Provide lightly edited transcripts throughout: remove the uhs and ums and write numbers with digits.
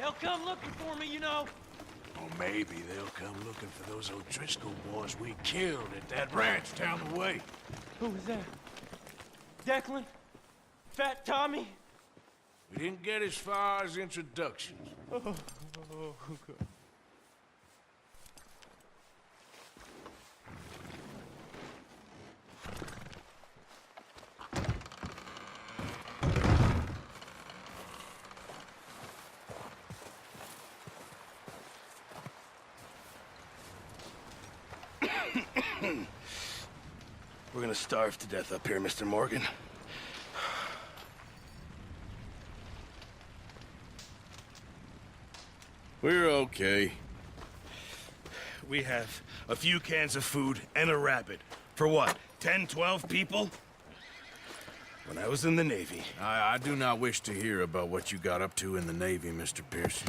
They'll come looking for me, you know. Or maybe they'll come looking for those O'Driscoll boys we killed at that ranch down the way. Who was that? Declan? Fat Tommy? We didn't get as far as introductions. Oh. We're gonna starve to death up here, Mr. Morgan. We're okay. We have a few cans of food and a rabbit. For what, 10, 12 people? When I was in the Navy. I do not wish to hear about what you got up to in the Navy, Mr. Pearson.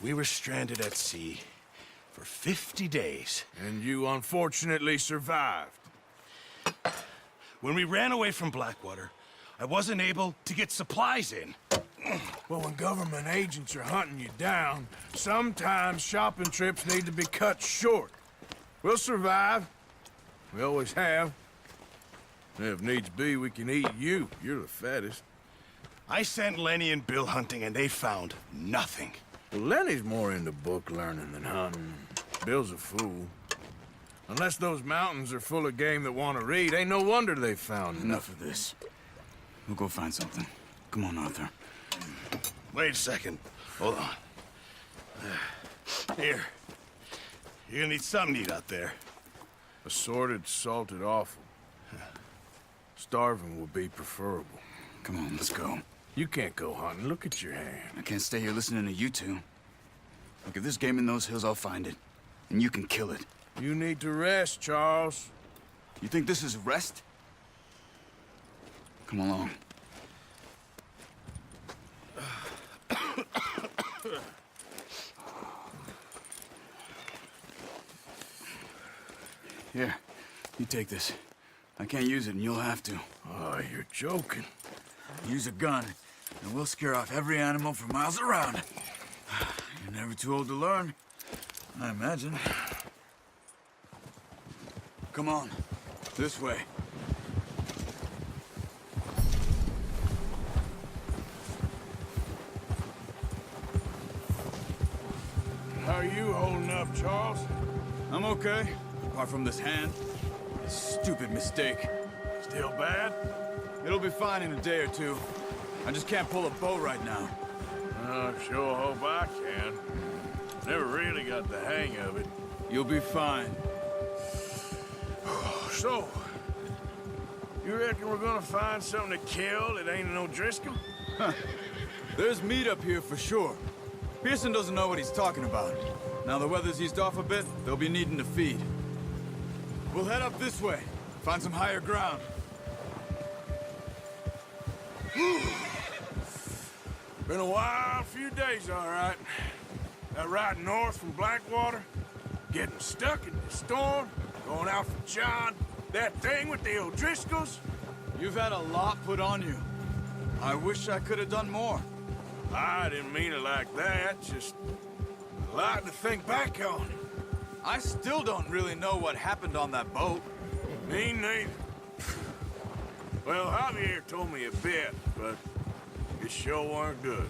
We were stranded at sea for 50 days. And you unfortunately survived. When we ran away from Blackwater, I wasn't able to get supplies in. Well, when government agents are hunting you down, sometimes shopping trips need to be cut short. We'll survive. We always have. And if needs be, we can eat you. You're the fattest. I sent Lenny and Bill hunting, and they found nothing. Well, Lenny's more into book learning than hunting. Bill's a fool. Unless those mountains are full of game that want to read, ain't no wonder they found Enough of this. We'll go find something. Come on, Arthur. Wait a second. Hold on. Here. You're gonna need something to eat out there. Assorted, salted offal. Starving would be preferable. Come on, let's go. You can't go hunting. Look at your hand. I can't stay here listening to you two. Look, if there's game in those hills, I'll find it. And you can kill it. You need to rest, Charles. You think this is rest? Come along. Here, you take this. I can't use it, and you'll have to. Oh, you're joking. Use a gun, and we'll scare off every animal for miles around. You're never too old to learn, I imagine. Come on, this way. How are you holding up, Charles? I'm okay, apart from this hand. This stupid mistake. Still bad? It'll be fine in a day or two. I just can't pull a bow right now. I sure hope I can. Never really got the hang of it. You'll be fine. So, you reckon we're gonna find something to kill that ain't an O'Driscoll? There's meat up here for sure. Pearson doesn't know what he's talking about. Now the weather's eased off a bit, they'll be needing to feed. We'll head up this way, find some higher ground. Been a wild few days, all right. That ride north from Blackwater, getting stuck in the storm, going out for John, that thing with the O'Driscolls. You've had a lot put on you. I wish I could have done more. I didn't mean it like that, just a lot to think back on. I still don't really know what happened on that boat. Me neither. Well, Javier told me a bit, but it sure weren't good.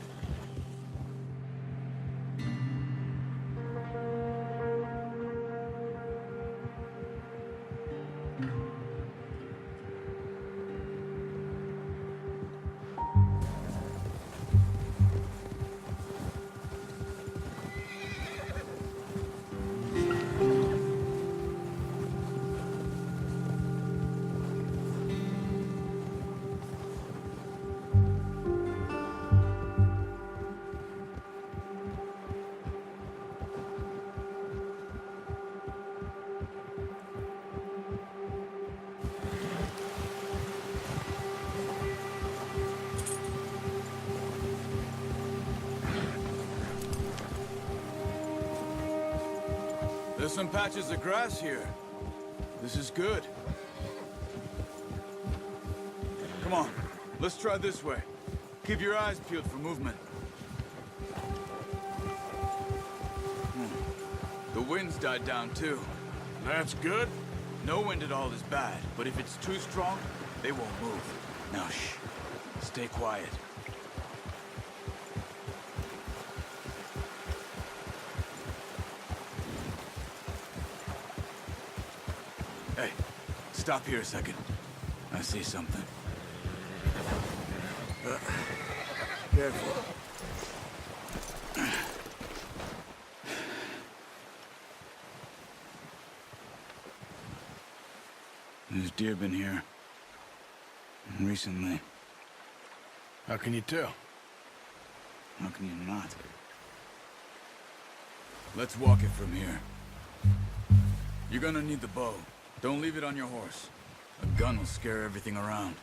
There's some patches of grass here. This is good. Come on, let's try this way. Keep your eyes peeled for movement. The wind's died down too. That's good. No wind at all is bad, but if it's too strong, they won't move. Now shh. Stay quiet. Hey, stop here a second. I see something. Careful. There's deer been here. Recently. How can you tell? How can you not? Let's walk it from here. You're gonna need the bow. Don't leave it on your horse. A gun will scare everything around.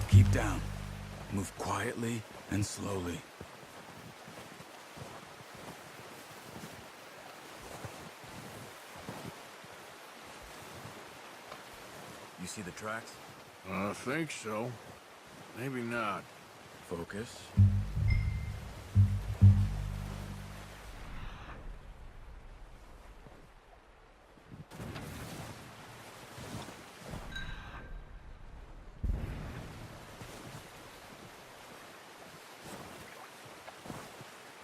Keep down. Move quietly and slowly. You see the tracks? I think so. Maybe not. Focus.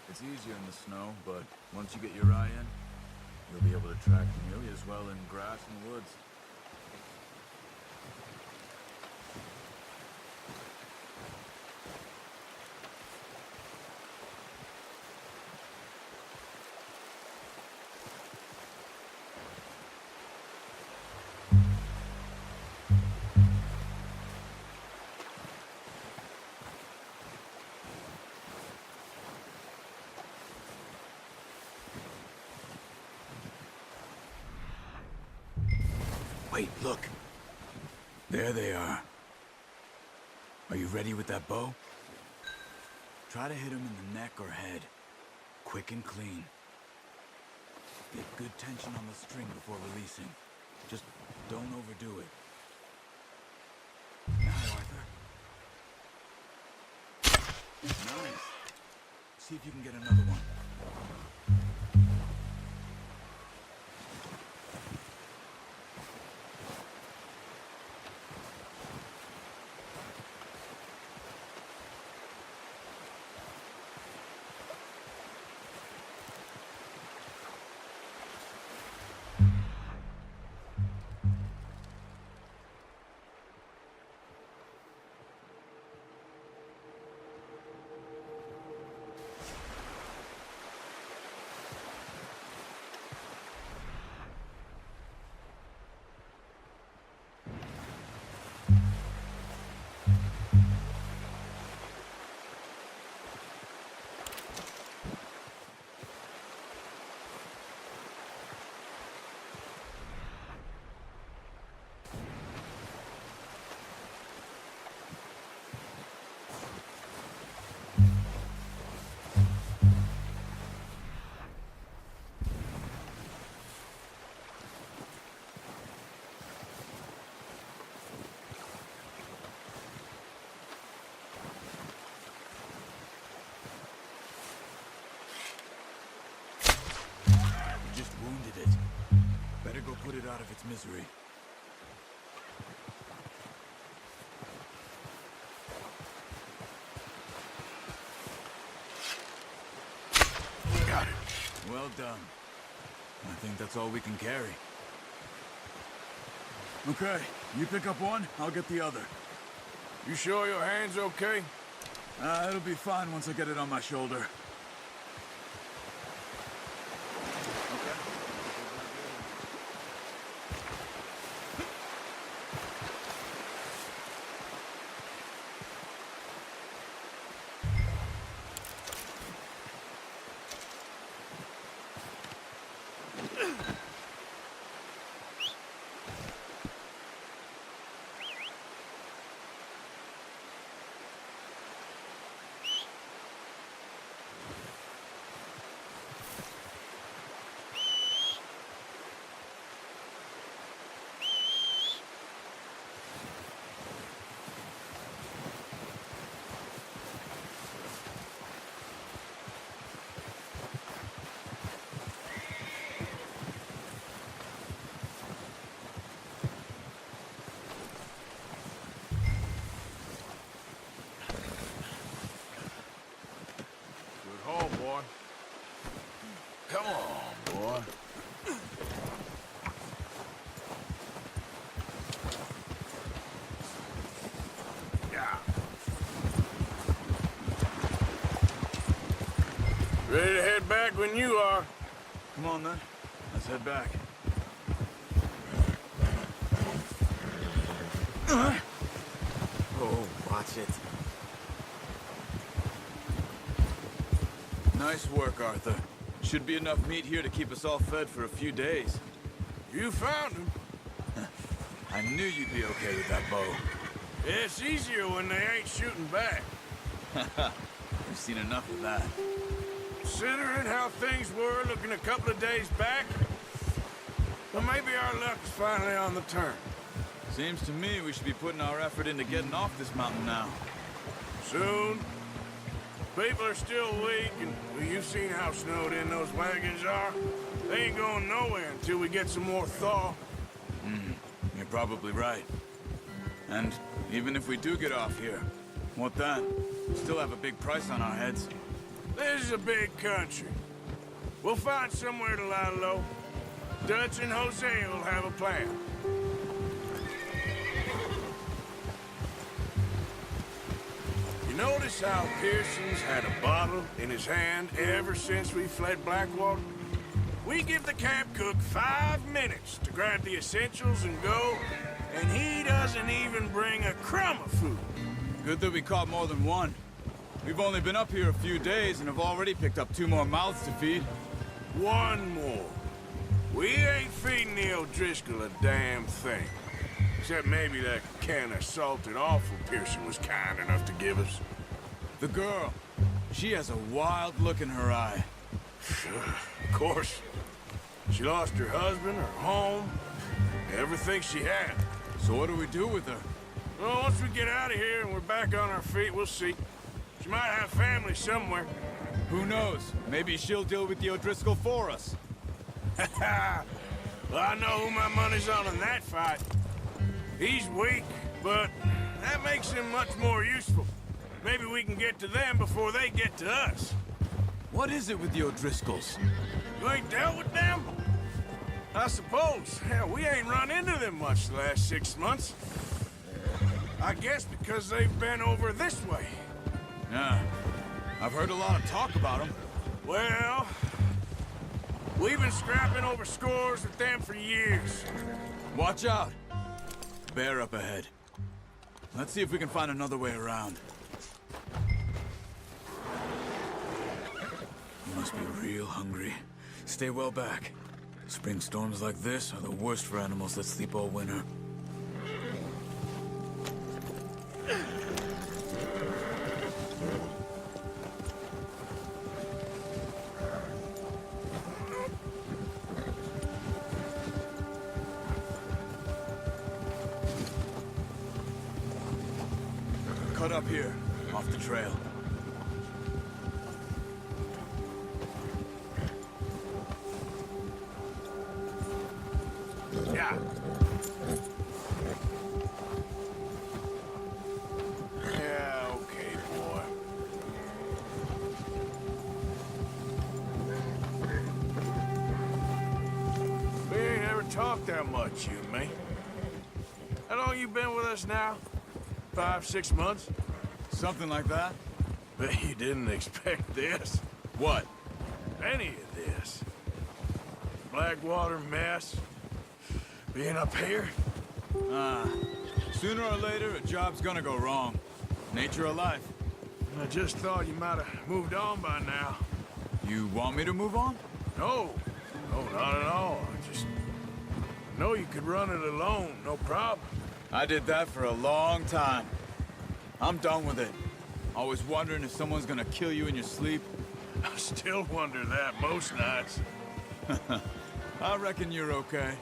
It's easier in the snow, but once you get your eye in, you'll be able to track nearly as well in grass and woods. Wait, look. There they are. Are you ready with that bow? Try to hit him in the neck or head. Quick and clean. Get good tension on the string before releasing. Just don't overdo it. Now, Arthur. Nice. See if you can get another one. Just wounded it. Better go put it out of its misery. Got it. Well done. I think that's all we can carry. Okay, you pick up one, I'll get the other. You sure your hand's okay? It'll be fine once I get it on my shoulder. Ready to head back when you are. Come on, then. Let's head back. Oh, watch it. Nice work, Arthur. Should be enough meat here to keep us all fed for a few days. You found him. I knew you'd be okay with that bow. It's easier when they ain't shooting back. We've seen enough of that. Considering how things were looking a couple of days back, well, maybe our luck is finally on the turn. Seems to me we should be putting our effort into getting off this mountain now. Soon. People are still weak, and well, you've seen how snowed in those wagons are. They ain't going nowhere until we get some more thaw. You're probably right. And even if we do get off here, what then? Still have a big price on our heads. This is a big country. We'll find somewhere to lie low. Dutch and Jose will have a plan. You notice how Pearson's had a bottle in his hand ever since we fled Blackwater? We give the camp cook 5 minutes to grab the essentials and go, and he doesn't even bring a crumb of food. Good that we caught more than one. We've only been up here a few days and have already picked up 2 more mouths to feed. One more. We ain't feeding the O'Driscoll a damn thing. Except maybe that can of salted offal Pearson was kind enough to give us. The girl, she has a wild look in her eye. Of course. She lost her husband, her home, everything she had. So what do we do with her? Well, once we get out of here and we're back on our feet, we'll see. She might have family somewhere. Who knows? Maybe she'll deal with the O'Driscoll for us. Well, I know who my money's on in that fight. He's weak, but that makes him much more useful. Maybe we can get to them before they get to us. What is it with the O'Driscolls? You ain't dealt with them? I suppose. Hell, we ain't run into them much the last 6 months. I guess because they've been over this way. Yeah, I've heard a lot of talk about them. Well, we've been scrapping over scores with them for years. Watch out. Bear up ahead. Let's see if we can find another way around. You must be real hungry. Stay well back. Spring storms like this are the worst for animals that sleep all winter. Cut up here, off the trail. Yeah. Yeah, okay, boy. We ain't ever talked that much, you and me. How long you been with us now? 5, 6 months? Something like that? Bet you didn't expect this. What? Any of this. Blackwater mess. Being up here. Sooner or later, a job's gonna go wrong. Nature of life. I just thought you might have moved on by now. You want me to move on? No. No, not at all. I just know you could run it alone, no problem. I did that for a long time. I'm done with it. Always wondering if someone's gonna kill you in your sleep. I still wonder that most nights. I reckon you're okay.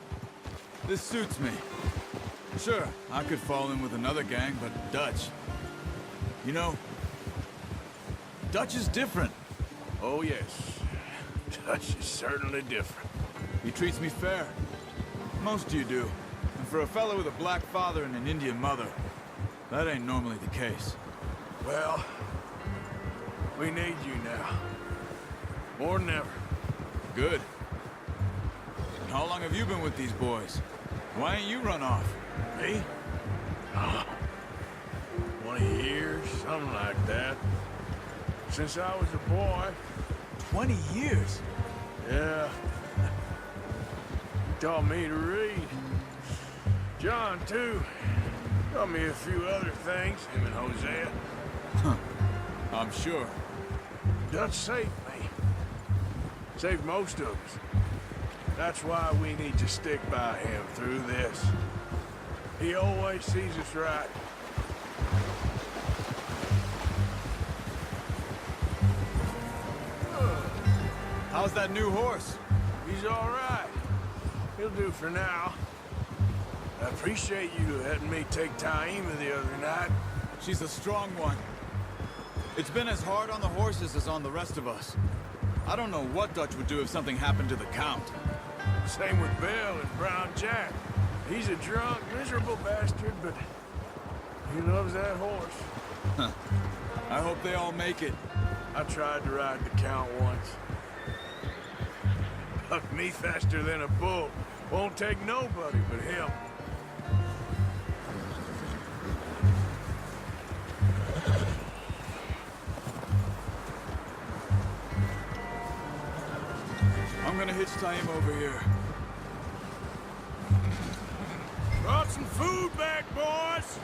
This suits me. Sure, I could fall in with another gang, but Dutch... You know, Dutch is different. Oh, yes. Dutch is certainly different. He treats me fair. Most of you do. And for a fellow with a black father and an Indian mother, that ain't normally the case. Well, we need you now. More than ever. Good. And how long have you been with these boys? Why ain't you run off? Me? 20 years, something like that. Since I was a boy. 20 years. Yeah. He taught me to read. John, too. Taught me a few other things, him and Hosea. I'm sure. Dutch saved me. Saved most of us. That's why we need to stick by him through this. He always sees us right. How's that new horse? He's all right. He'll do for now. I appreciate you letting me take Taima the other night. She's a strong one. It's been as hard on the horses as on the rest of us. I don't know what Dutch would do if something happened to the Count. Same with Bill and Brown Jack. He's a drunk, miserable bastard, but he loves that horse. I hope they all make it. I tried to ride the Count once. Bucked me faster than a bull. Won't take nobody but him. I'm gonna hitch Taima over here. Brought some food back, boys!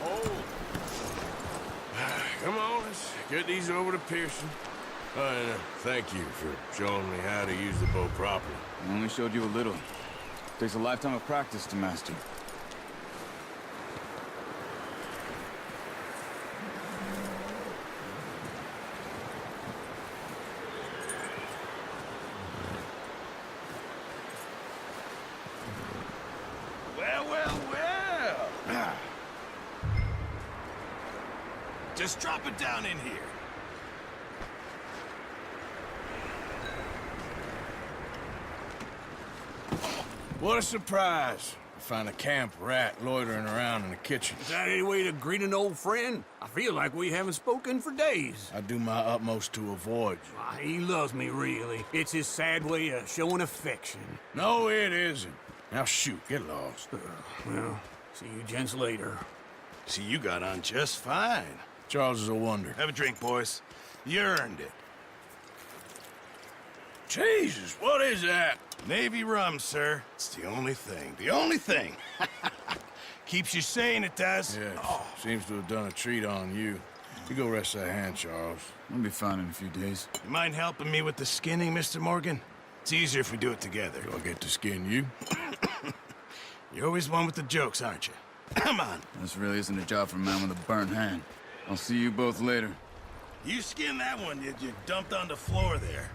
Oh. Come on, let's get these over to Pearson. And thank you for showing me how to use the bow properly. I only showed you a little. Takes a lifetime of practice to master. Well, well, well. Just drop it down in here. What a surprise. I find a camp rat loitering around in the kitchen. Is that any way to greet an old friend? I feel like we haven't spoken for days. I do my utmost to avoid you. Ah, he loves me, really. It's his sad way of showing affection. No, it isn't. Now shoot, get lost. Well, see you gents later. See, you got on just fine. Charles is a wonder. Have a drink, boys. You earned it. Jesus, what is that? Navy rum, sir. It's the only thing. The only thing. Keeps you sane, it does. Yes, seems to have done a treat on you. You go rest that hand, Charles. I'll be fine in a few days. You mind helping me with the skinning, Mr. Morgan? It's easier if we do it together. Do I get to skin you? You're always one with the jokes, aren't you? Come on. This really isn't a job for a man with a burnt hand. I'll see you both later. You skinned that one you dumped on the floor there.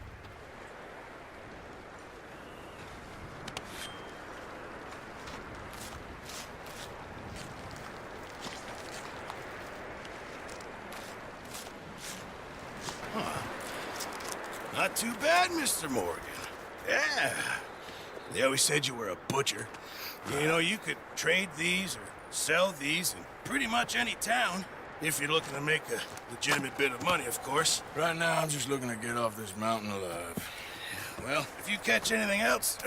Not too bad, Mr. Morgan. Yeah. They always said you were a butcher. You know, you could trade these or sell these in pretty much any town. If you're looking to make a legitimate bit of money, of course. Right now, I'm just looking to get off this mountain alive. Well, if you catch anything else,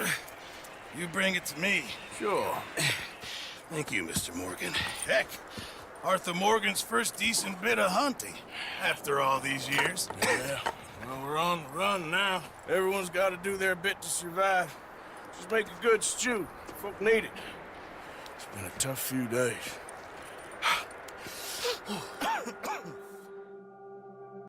you bring it to me. Sure. Thank you, Mr. Morgan. Heck, Arthur Morgan's first decent bit of hunting after all these years. Yeah. Well, we're on the run now. Everyone's got to do their bit to survive. Just make a good stew. Folk need it. It's been a tough few days.